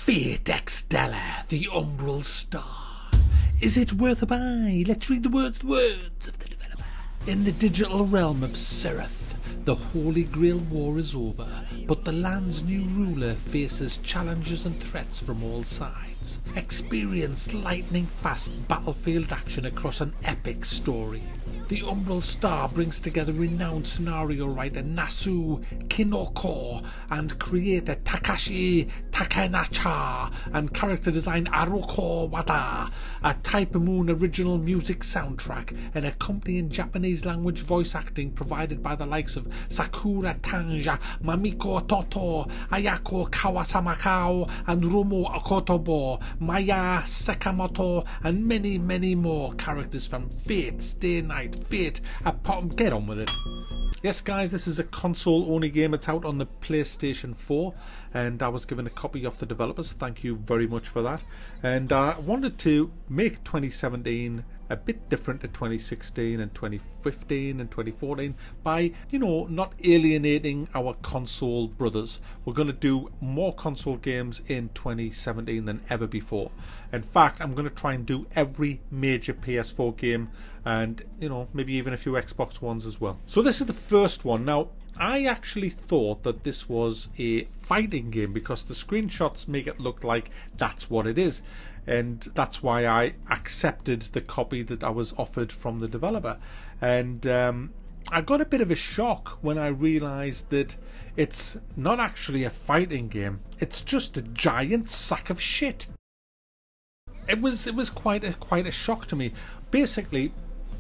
Fate Extella, the Umbral Star. Is it worth a buy? Let's read the words of the developer. In the digital realm of Seraph, the Holy Grail War is over, but the land's new ruler faces challenges and threats from all sides. Experience lightning-fast battlefield action across an epic story. The Umbral Star brings together renowned scenario writer Nasu Kinoko and creator Takashi Takenacha and character design Aroko Wada, a Type Moon original music soundtrack and accompanying Japanese language voice acting provided by the likes of Sakura Tanja, Mamiko Toto, Ayako Kawasamakao and Rumo Akotobo, Maya Sakamoto and many more characters from Fate, Stay Night, Fate, get on with it. Yes guys, this is a console only game. It's out on the PlayStation 4 and I was given a copy off the developers. Thank you very much for that. And I wanted to make 2017 a bit different to 2016 and 2015 and 2014 by, you know, not alienating our console brothers. We're going to do more console games in 2017 than ever before. In fact, I'm going to try and do every major PS4 game and, you know, maybe even a few Xbox Ones as well. So this is the first one. Now, I actually thought that this was a fighting game because the screenshots make it look like that's what it is. And that's why I accepted the copy that I was offered from the developer. And I got a bit of a shock when I realized that it's not actually a fighting game. It's just a giant sack of shit. It was quite a shock to me. Basically,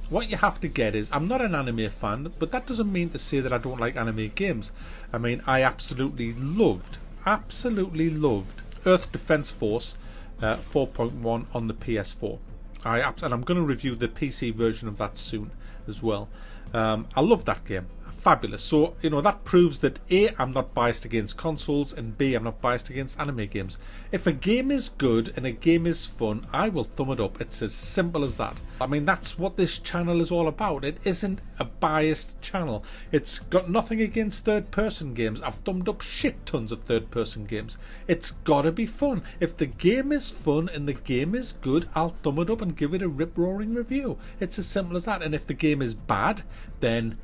what you have to get is, I'm not an anime fan, but that doesn't mean to say that I don't like anime games. I mean, I absolutely loved Earth Defense Force 4.1 on the PS4. And I'm going to review the PC version of that soon as well. I love that game. Fabulous. So, you know, that proves that A, I'm not biased against consoles, and B, I'm not biased against anime games. If a game is good and a game is fun, I will thumb it up. It's as simple as that. I mean, that's what this channel is all about. It isn't a biased channel. It's got nothing against third-person games. I've thumbed up shit tons of third-person games. It's gotta be fun. If the game is fun and the game is good, I'll thumb it up and give it a rip-roaring review. It's as simple as that. And if the game is bad, then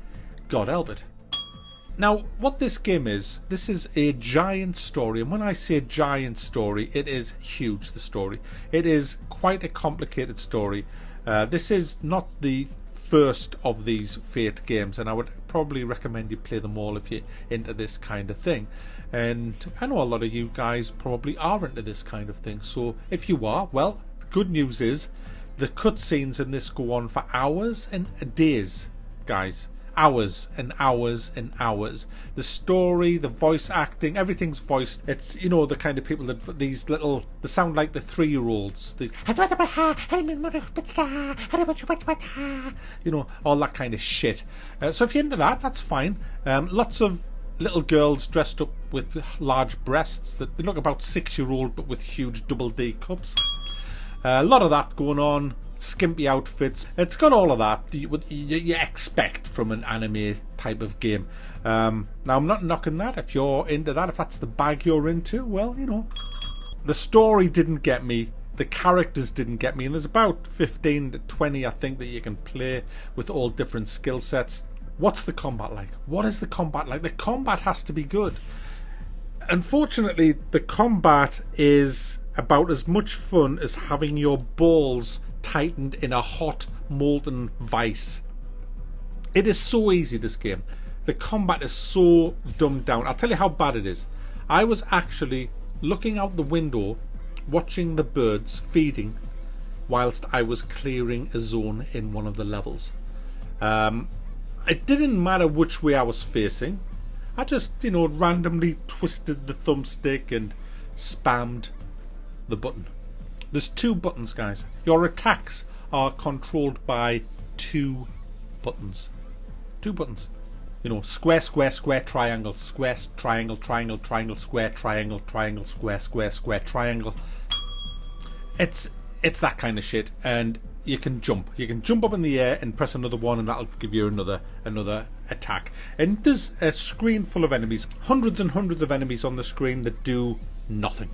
God help it. Now, what this game is, this is a giant story, and when I say giant story, it is huge, the story. It is quite a complicated story. This is not the first of these Fate games, and I would probably recommend you play them all if you're into this kind of thing. And I know a lot of you guys probably are into this kind of thing, so if you are, well, the good news is the cutscenes in this go on for hours and days, guys. Hours and hours and hours. The story, the voice acting, everything's voiced. It's, you know, the kind of people that these little, they sound like the 3-year-olds. You know, all that kind of shit. So if you're into that, that's fine. Lots of little girls dressed up with large breasts that they look about 6-year-old but with huge double D cups. A lot of that going on. Skimpy outfits. It's got all of that you expect from an anime type of game. Now, I'm not knocking that. If you're into that, if that's the bag you're into, well, you know. The story didn't get me. The characters didn't get me. And there's about 15 to 20, I think, that you can play with all different skill sets. What's the combat like? What is the combat like? The combat has to be good. Unfortunately, the combat is about as much fun as having your balls tightened in a hot molten vice. It is so easy, this game. The combat is so dumbed down. I'll tell you how bad it is. I was actually looking out the window watching the birds feeding whilst I was clearing a zone in one of the levels. It didn't matter which way I was facing. I just, you know, randomly twisted the thumbstick and spammed the button. There's 2 buttons, guys. Your attacks are controlled by 2 buttons. 2 buttons. You know, square, square, square, triangle, square, triangle, triangle, triangle, square, triangle, triangle, square, square, square, triangle. It's that kind of shit, and you can jump. You can jump up in the air and press another one, and that'll give you another attack. And there's a screen full of enemies, hundreds and hundreds of enemies on the screen that do nothing.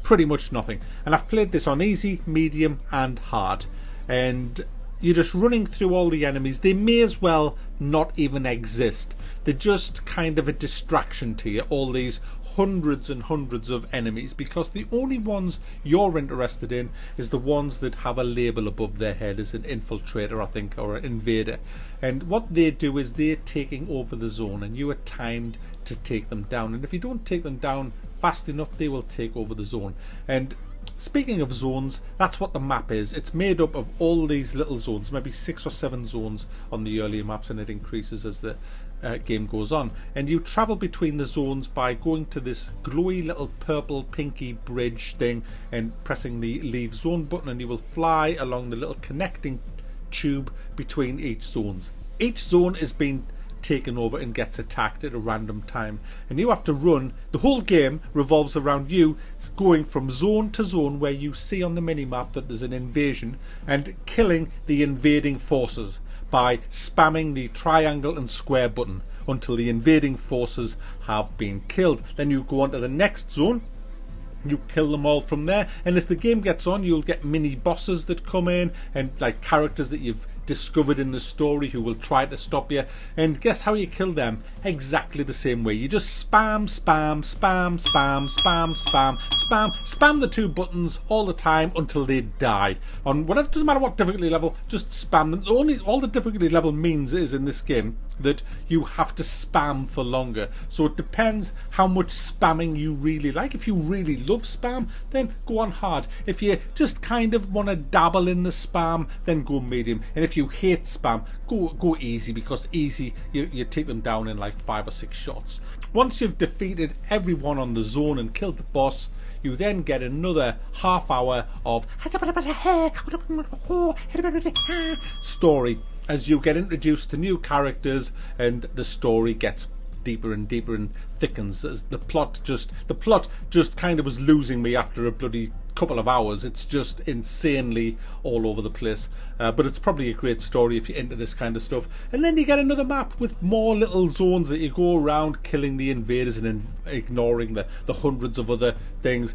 pretty much nothing. And I've played this on easy, medium and hard, and you're just running through all the enemies. They may as well not even exist. They're just kind of a distraction to you, all these hundreds and hundreds of enemies, because the only ones you're interested in is the ones that have a label above their head as an infiltrator, I think, or an invader. And what they do is they're taking over the zone, and you are timed to take them down. And if you don't take them down fast enough, they will take over the zone. And speaking of zones, that's what the map is. It's made up of all these little zones, maybe 6 or 7 zones on the earlier maps, and it increases as the game goes on. And you travel between the zones by going to this glowy little purple pinky bridge thing and pressing the leave zone button, and you will fly along the little connecting tube between each zones. Each zone is being taken over and gets attacked at a random time, and you have to run. The whole game revolves around you going from zone to zone where you see on the mini-map that there's an invasion, and killing the invading forces by spamming the triangle and square button until the invading forces have been killed. Then you go on to the next zone, you kill them all from there, and as the game gets on, you'll get mini bosses that come in, and like characters that you've discovered in the story who will try to stop you. And guess how you kill them? Exactly the same way. You just spam the 2 buttons all the time until they die. On whatever, doesn't matter what difficulty level, just spam them. All the difficulty level means is in this game that you have to spam for longer. So it depends how much spamming you really like. If you really love spam, then go on hard. If you just kind of want to dabble in the spam, then go medium. And if you hate spam, go easy, because easy you take them down in like 5 or 6 shots. Once you've defeated everyone on the zone and killed the boss, you then get another half hour of story as you get introduced to new characters, and the story gets deeper and deeper and thickens as the plot just kind of was losing me after a bloody couple of hours. It's just insanely all over the place, but it's probably a great story if you're into this kind of stuff. And then you get another map with more little zones that you go around killing the invaders and ignoring the hundreds of other things.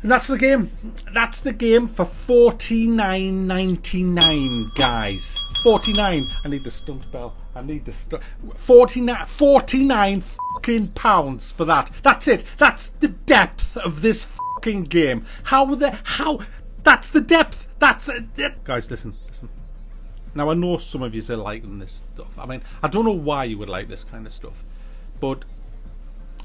And that's the game. That's the game for $49.99, guys. 49. I need the stunt bell. I need the stunt. 49 fucking pounds for that. That's it. That's the depth of this fucking game. How? That's the depth. That's it. Guys, listen. Now, I know some of you are liking this stuff. I mean, I don't know why you would like this kind of stuff, but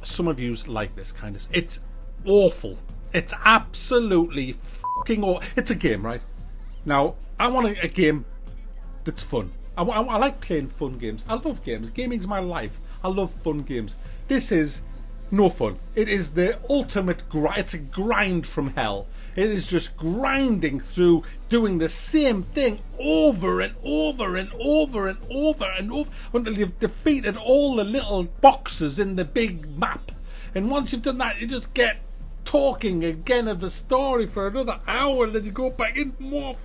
some of you like this kind of stuff. It's awful. It's absolutely fucking awful. It's a game, right? Now, I want a game that's fun. I like playing fun games. I love games. Gaming's my life. I love fun games. This is no fun. It is the ultimate grind. It's a grind from hell. It is just grinding through, doing the same thing over and over and over and over and over until you've defeated all the little boxes in the big map. And once you've done that, you just get talking again of the story for another hour, and then you go back in more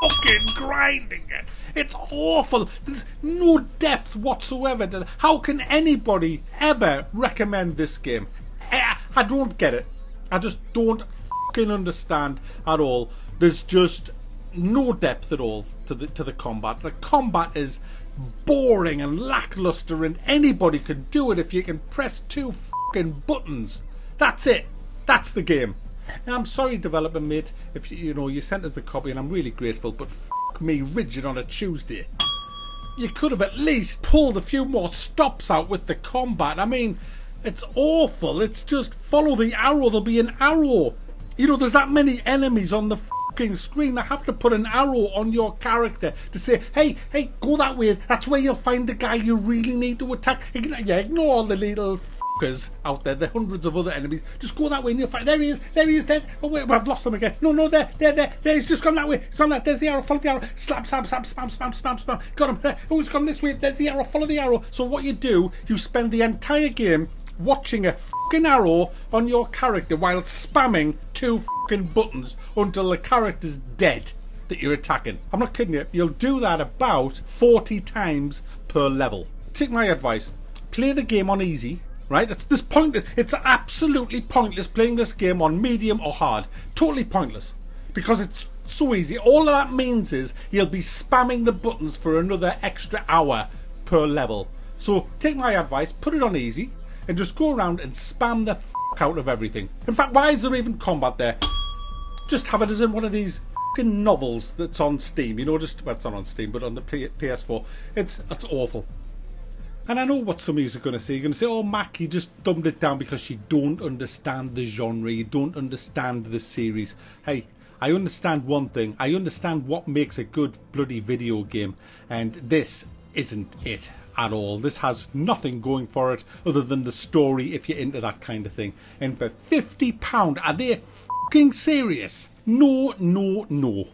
fucking grinding it. It's awful. There's no depth whatsoever. How can anybody ever recommend this game? I don't get it. I just don't fucking understand at all. There's just no depth at all to the combat. The combat is boring and lackluster, and anybody can do it if you can press 2 fucking buttons. That's it. That's the game. And I'm sorry, developer mate, if you sent us the copy, and I'm really grateful, but fuck me rigid on a Tuesday. You could have at least pulled a few more stops out with the combat. I mean, it's awful. It's just follow the arrow. There'll be an arrow. There's that many enemies on the fucking screen. They have to put an arrow on your character to say, hey, go that way. That's where you'll find the guy you really need to attack. Ignore all the little out there, the hundreds of other enemies. Just go that way and you'll find. There he is. There. Oh wait, I've lost them again. No, there. He's just gone that way. He's gone that. There's the arrow. Follow the arrow. Slap, spam. Got him. Oh, he's gone this way. There's the arrow. Follow the arrow. So what you do, you spend the entire game watching a fucking arrow on your character while spamming 2 fucking buttons until the character's dead that you're attacking. I'm not kidding you. You'll do that about 40 times per level. Take my advice. Play the game on easy. right? It's this pointless. It's absolutely pointless playing this game on medium or hard. Totally pointless. Because it's so easy. All that means is you'll be spamming the buttons for another extra hour per level. So take my advice, put it on easy, and just go around and spam the f*** out of everything. In fact, why is there even combat there? Just have it as in one of these f***ing novels that's on Steam. You know, just, well, it's not on Steam, but on the PS4. It's awful. And I know what some of you are going to say. You're going to say, oh, Mac, you just dumbed it down because you don't understand the genre. You don't understand the series. Hey, I understand one thing. I understand what makes a good bloody video game. And this isn't it at all. This has nothing going for it other than the story if you're into that kind of thing. And for £50, are they fucking serious? No, no, no.